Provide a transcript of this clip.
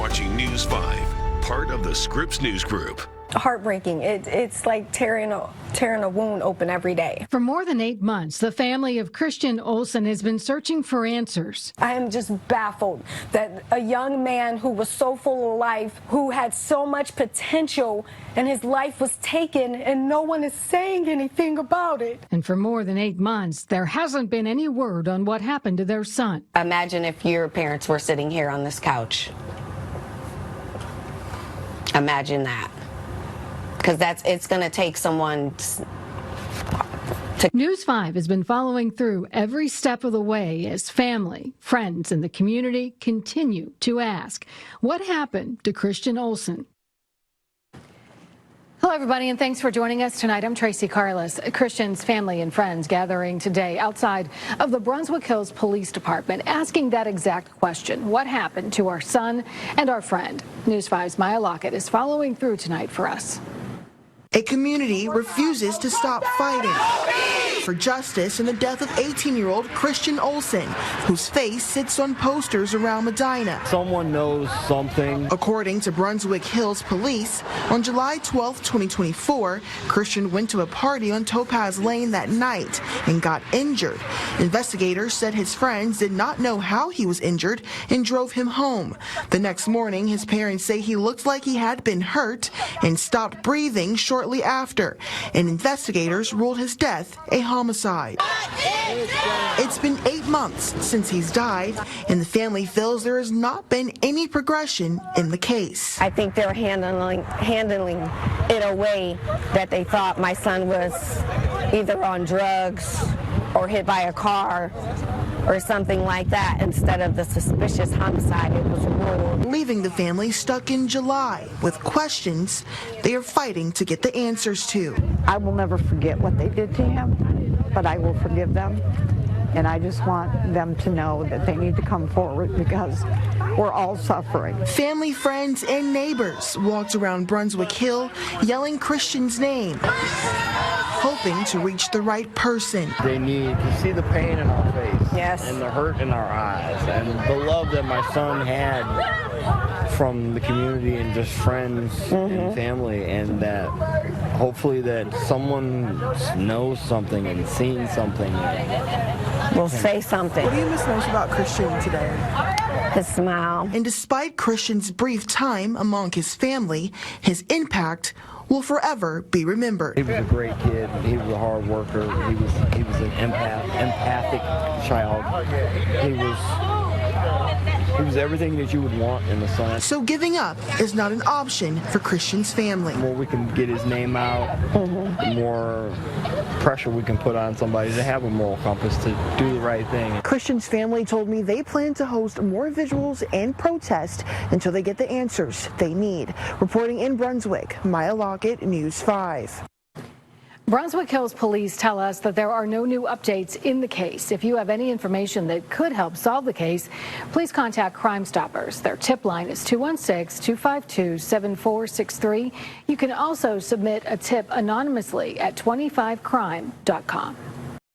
watching News 5, part of the Scripps News Group. Heartbreaking. It's like tearing a wound open every day. For more than 8 months, the family of Christion Olson has been searching for answers. I am just baffled that a young man who was so full of life, who had so much potential, and his life was taken, and no one is saying anything about it. And for more than 8 months, there hasn't been any word on what happened to their son. Imagine if your parents were sitting here on this couch. Imagine that. Because it's going to take someone to... News 5 has been following through every step of the way as family, friends, and the community continue to ask, what happened to Christion Olson? Hello, everybody, and thanks for joining us tonight. I'm Tracy Carlos. Christion's family and friends gathering today outside of the Brunswick Hills Police Department, asking that exact question. What happened to our son and our friend? News 5's Maya Lockett is following through tonight for us. A community refuses to stop fighting for justice in the death of 18-year-old Christion Olson, whose face sits on posters around Medina. Someone knows something. According to Brunswick Hills Police, on July 12, 2024, Christion went to a party on Topaz Lane that night and got injured. Investigators said his friends did not know how he was injured and drove him home. The next morning, his parents say he looked like he had been hurt and stopped breathing shortly after, and investigators ruled his death a homicide. It's been 8 months since he's died, and the family feels there has not been any progression in the case. I think they're handling it a way that they thought my son was either on drugs or hit by a car or something like that, instead of the suspicious homicide it was ruled. Leaving the family stuck in July with questions they are fighting to get the answers to. I will never forget what they did to him, but I will forgive them. And I just want them to know that they need to come forward because we're all suffering. Family, friends, and neighbors walked around Brunswick Hill yelling Christion's name, hoping to reach the right person. They need to see the pain in our face. Yes. And the hurt in our eyes. And the love that my son had from the community and just friends and family. And that hopefully that someone knows something and seen something. Will say something. What do you miss most about Christion today? His smile. And despite Christion's brief time among his family, his impact will forever be remembered. He was a great kid. He was a hard worker. He was an empathic child. He was everything that you would want in a son. So giving up is not an option for Christion's family. The more we can get his name out, the more pressure we can put on somebody to have a moral compass to do the right thing. Christion's family told me they plan to host more vigils and protests until they get the answers they need. Reporting in Brunswick, Maya Lockett, News 5. Brunswick Hills Police tell us that there are no new updates in the case. If you have any information that could help solve the case, please contact Crime Stoppers. Their tip line is 216-252-7463. You can also submit a tip anonymously at 25crime.com.